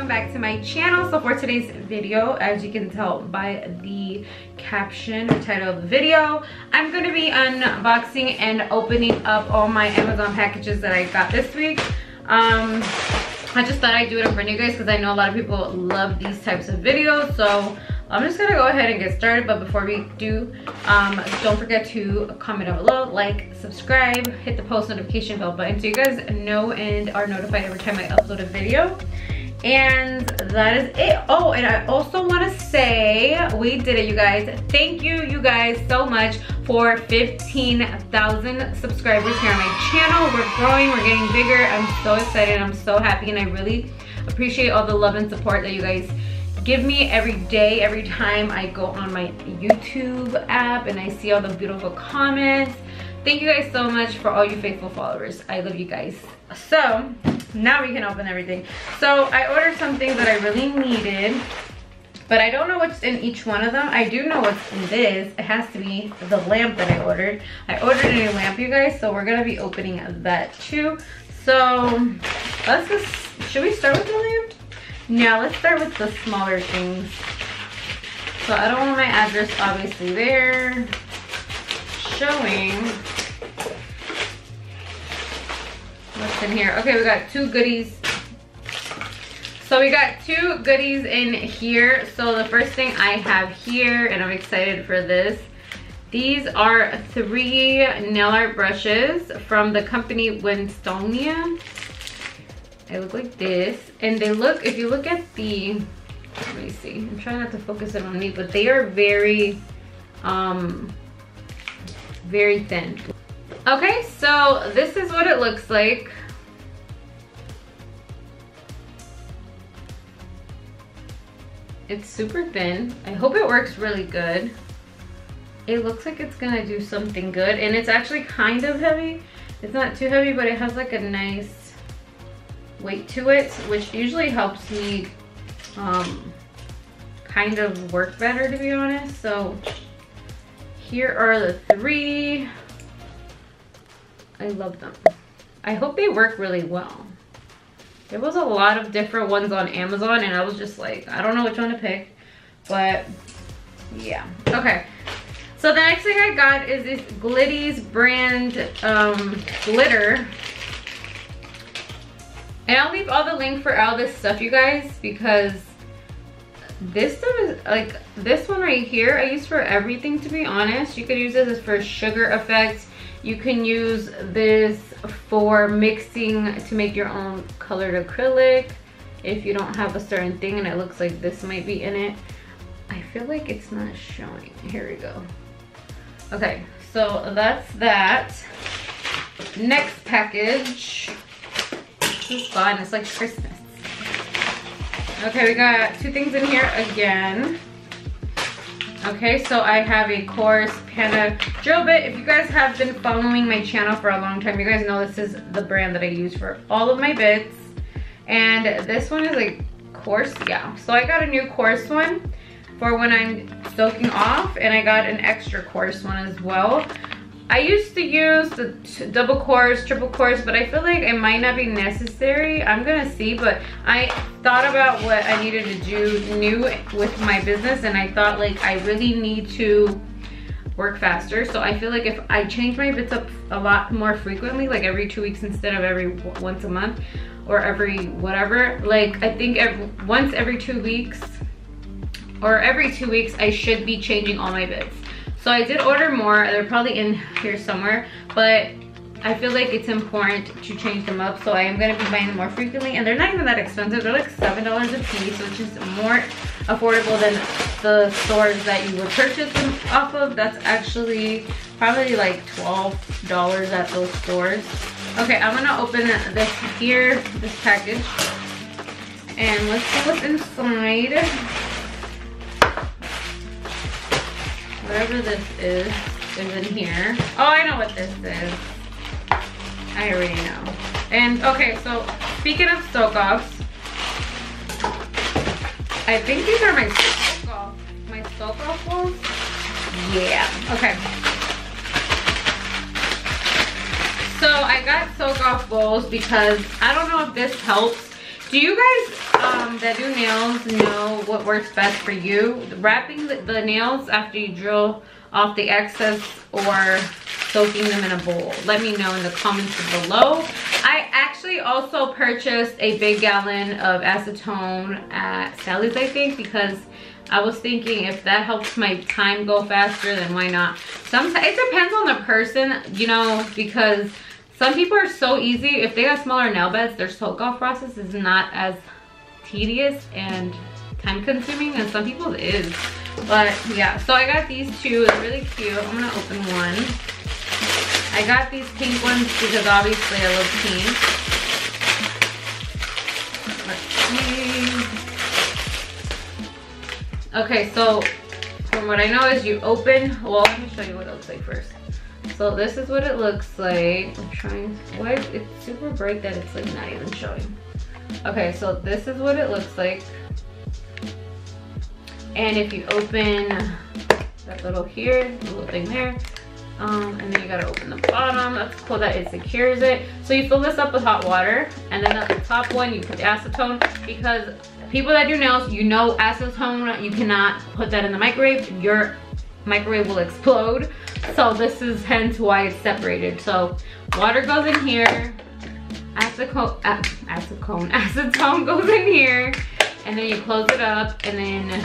welcome back to my channel. So for today's video, as you can tell by the caption or title of the video, I'm going to be unboxing and opening up all my Amazon packages that I got this week. I just thought I'd do it in front of you guys because I know a lot of people love these types of videos. So I'm just gonna go ahead and get started, but before we do, don't forget to comment down below, like, subscribe, hit the post notification bell button so you guys know and are notified every time I upload a video. And that is it. Oh, and I also want to say we did it, you guys. Thank you guys so much for 15,000 subscribers here on my channel. We're growing, we're getting bigger. I'm so excited, I'm so happy, and I really appreciate all the love and support that you guys give me every day, every time I go on my YouTube app and I see all the beautiful comments. Thank you guys so much for all you faithful followers. I love you guys. So now we can open everything. So I ordered something that I really needed, but I don't know what's in each one of them. I do know what's in this. It has to be the lamp that I ordered. I ordered a new lamp, you guys, so we're gonna be opening that too. So let's just, should we start with the lamp? Now let's start with the smaller things. So I don't want my address obviously there showing. What's in here? Okay, we got two goodies. So we got two goodies in here. So the first thing I have here, and I'm excited for this, these are 3 nail art brushes from the company BOYNTON. They look like this, and they look, if you look at the, let me see, I'm trying not to focus it on me, but they are very very thin. Okay, so this is what it looks like. It's super thin. I hope it works really good. It looks like it's gonna do something good, and it's actually kind of heavy. It's not too heavy, but it has like a nice weight to it, which usually helps me kind of work better, to be honest. So here are the 3. I love them. I hope they work really well. There was a lot of different ones on Amazon and I was just like, I don't know which one to pick, but yeah. Okay, so the next thing I got is this GLITTIES brand glitter. And I'll leave all the link for all this stuff, you guys, because this stuff is like, this one right here I use for everything, to be honest. You could use this for sugar effects. You can use this for mixing to make your own colored acrylic if you don't have a certain thing and it looks like this might be in it. I feel like it's not showing. Here we go. Okay, so that's that. Next package. This is fun, it's like Christmas. Okay, we got 2 things in here again. Okay, so I have a coarse Panda Drill Bit. If you guys have been following my channel for a long time, you guys know this is the brand that I use for all of my bits. And this one is like coarse, yeah. So I got a new coarse one for when I'm soaking off, and I got an extra coarse one as well. I used to use the double coarse, triple coarse, but I feel like it might not be necessary. I'm gonna see, but I thought about what I needed to do new with my business, and I thought like I really need to work faster. So I feel like if I change my bits up a lot more frequently, like every 2 weeks instead of every once a month or every whatever, like I think once every 2 weeks or every 2 weeks I should be changing all my bits. So I did order more. They're probably in here somewhere, but I feel like it's important to change them up. So I am gonna be buying them more frequently, and they're not even that expensive. They're like $7 a piece, which is more affordable than the stores that you would purchase them off of. That's actually probably like $12 at those stores. Okay, I'm gonna open this here, this package, and let's see what's inside. Whatever this is in here. Oh, I know what this is. I already know. And okay, so speaking of soak-offs, I think these are my soak-off balls. Yeah, okay. So I got soak-off bowls because I don't know if this helps. Do you guys that do nails know what works best for you. Wrapping the nails after you drill off the excess or soaking them in a bowl. Let me know in the comments below. I actually also purchased a big gallon of acetone at Sally's, I think, because I was thinking if that helps my time go faster, then why not? Sometimes it depends on the person, you know, because some people are so easy. If they have smaller nail beds, their soak off process is not as tedious and time consuming, and some people it is. But yeah, so I got these two. It's really cute. I'm gonna open one. I got these pink ones because obviously I love pink. Let's see. Okay, so from what I know is you open, well, let me show you what it looks like first. So this is what it looks like. I'm trying, why it's super bright that it's like not even showing. Okay, so this is what it looks like. And if you open that little here, the little thing there, and then you gotta open the bottom. That's cool that it secures it. So you fill this up with hot water, and then at the top one you put the acetone, because people that do nails, you know acetone, you cannot put that in the microwave. Your microwave will explode. So this is hence why it's separated. So water goes in here, acetone goes in here, and then you close it up, and then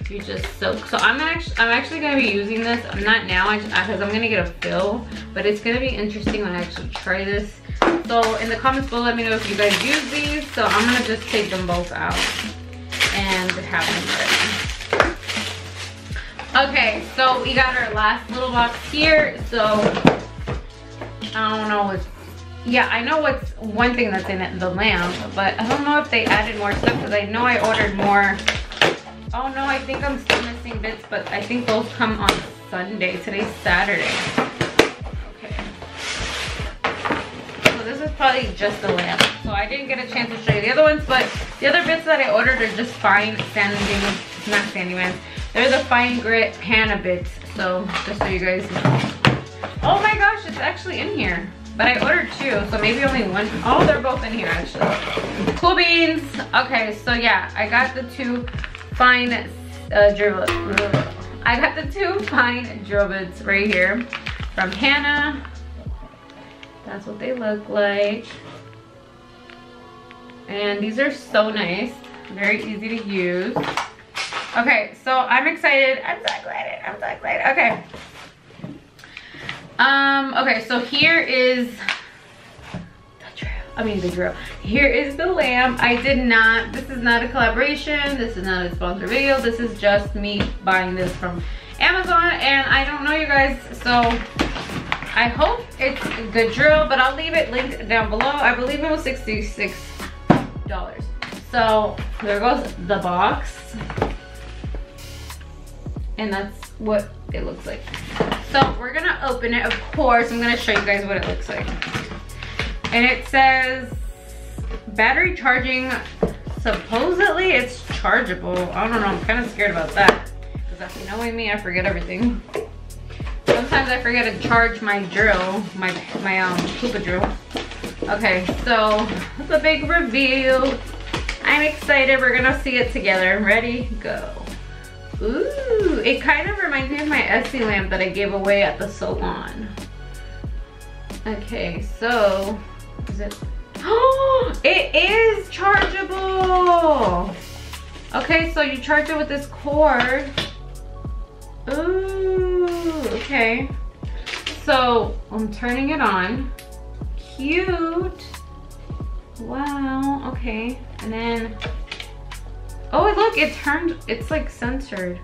you just soak. So I'm actually gonna be using this. I'm not now because I'm gonna get a fill, but it's gonna be interesting when I actually try this. So in the comments below, let me know if you guys use these. So I'm gonna just take them both out and have them ready. Okay, so we got our last little box here. So I don't know what's, yeah, I know what's one thing that's in it, the lamp, but I don't know if they added more stuff because I know I ordered more. Oh no, I think I'm still missing bits, but I think those come on Sunday. Today's Saturday. Okay. So this is probably just the lamp. So I didn't get a chance to show you the other ones, but the other bits that I ordered are just fine sanding, not sandy ones. They're the fine grit PANA bits. So just so you guys know. Oh my gosh, it's actually in here. But I ordered two, so maybe only one. Oh, they're both in here actually. Cool beans. Okay, so yeah, I got the two fine drill. I got the two fine drill bits right here from PANA. That's what they look like. And these are so nice. Very easy to use. Okay, so I'm excited. I'm so excited. I'm so excited. Okay. Okay, so here is the drill. Here is the lamp. This is not a collaboration. This is not a sponsored video. This is just me buying this from Amazon, and I don't know you guys, so I hope it's a good drill, but I'll leave it linked down below. I believe it was $66. So there goes the box. And that's what it looks like. So we're gonna open it, of course. I'm gonna show you guys what it looks like. And it says battery charging. Supposedly it's chargeable. I don't know, I'm kind of scared about that. Because if knowing me, I forget everything. Sometimes I forget to charge my drill, my Koopa drill. Okay, so it's a big reveal. I'm excited, we're gonna see it together. Ready, go. Ooh, it kind of reminds me of my Essie lamp that I gave away at the salon. Okay, so, is it? Oh, it is chargeable. Okay, so you charge it with this cord. Ooh, okay. So, I'm turning it on. Cute. Wow, okay. And then, oh look, it turned, it's like censored.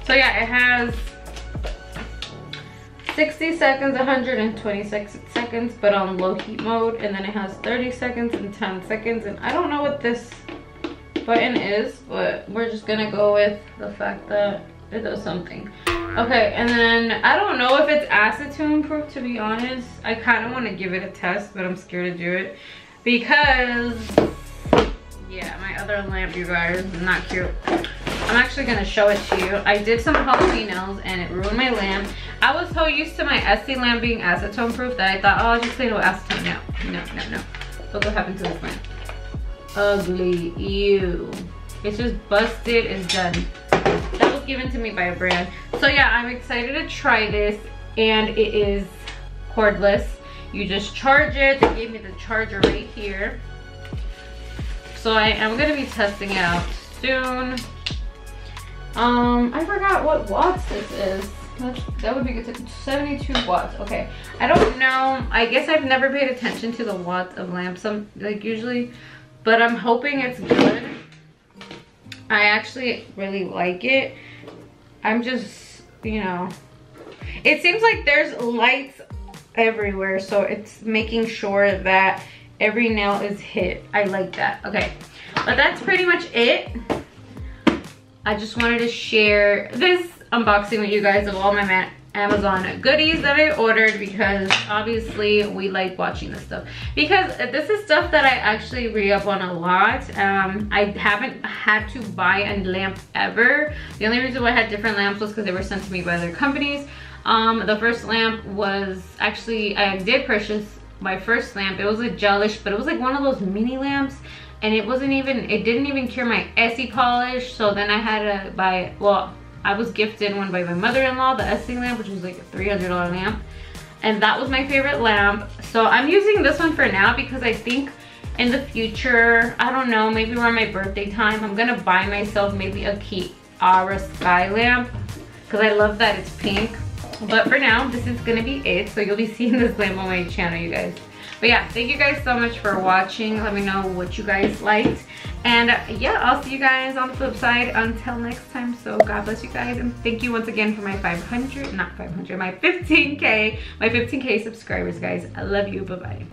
So yeah, it has 60 seconds, 126 seconds, but on low heat mode. And then it has 30 seconds and 10 seconds. And I don't know what this button is, but we're just gonna go with the fact that it does something. Okay, and then I don't know if it's acetone proof, to be honest. I kind of want to give it a test, but I'm scared to do it because, yeah, my other lamp, you guys, is not cute. I'm actually gonna show it to you. I did some Halloween nails and it ruined my lamp. I was so used to my Essie lamp being acetone proof that I thought, oh, I'll just clean it with acetone. No. Look what happened to this lamp. ugly. Ew. It's just busted. It's done. That was given to me by a brand. So yeah, I'm excited to try this, and it is cordless. You just charge it. They gave me the charger right here. So I am gonna be testing it out soon. I forgot what watts this is. That would be good to 72 watts. Okay, I don't know. I guess I've never paid attention to the watts of lamps, like usually, but I'm hoping it's good. I actually really like it. I'm just, you know, it seems like there's lights everywhere, so it's making sure that every nail is hit. I like that. Okay, but that's pretty much it. I just wanted to share this unboxing with you guys of all my Amazon goodies that I ordered, because obviously we like watching this stuff, because this is stuff that I actually read up on a lot. I haven't had to buy a lamp ever. The only reason why I had different lamps was because they were sent to me by other companies. The first lamp was actually, I did purchase my first lamp. It was a gelish, but it was like one of those mini lamps, and it didn't even cure my Essie polish. So then I had to buy, well, I was gifted one by my mother-in-law, the Essie lamp, which was like a $300 lamp, and that was my favorite lamp. So I'm using this one for now, because I think in the future, I don't know, maybe around my birthday time, I'm gonna buy myself maybe a Kiara Sky lamp, because I love that it's pink. But for now, this is gonna be it. So you'll be seeing this lamp on my channel, you guys. But yeah, thank you guys so much for watching. Let me know what you guys liked. And yeah, I'll see you guys on the flip side until next time. So God bless you guys. And thank you once again for my my 15K subscribers, guys. I love you. Bye-bye.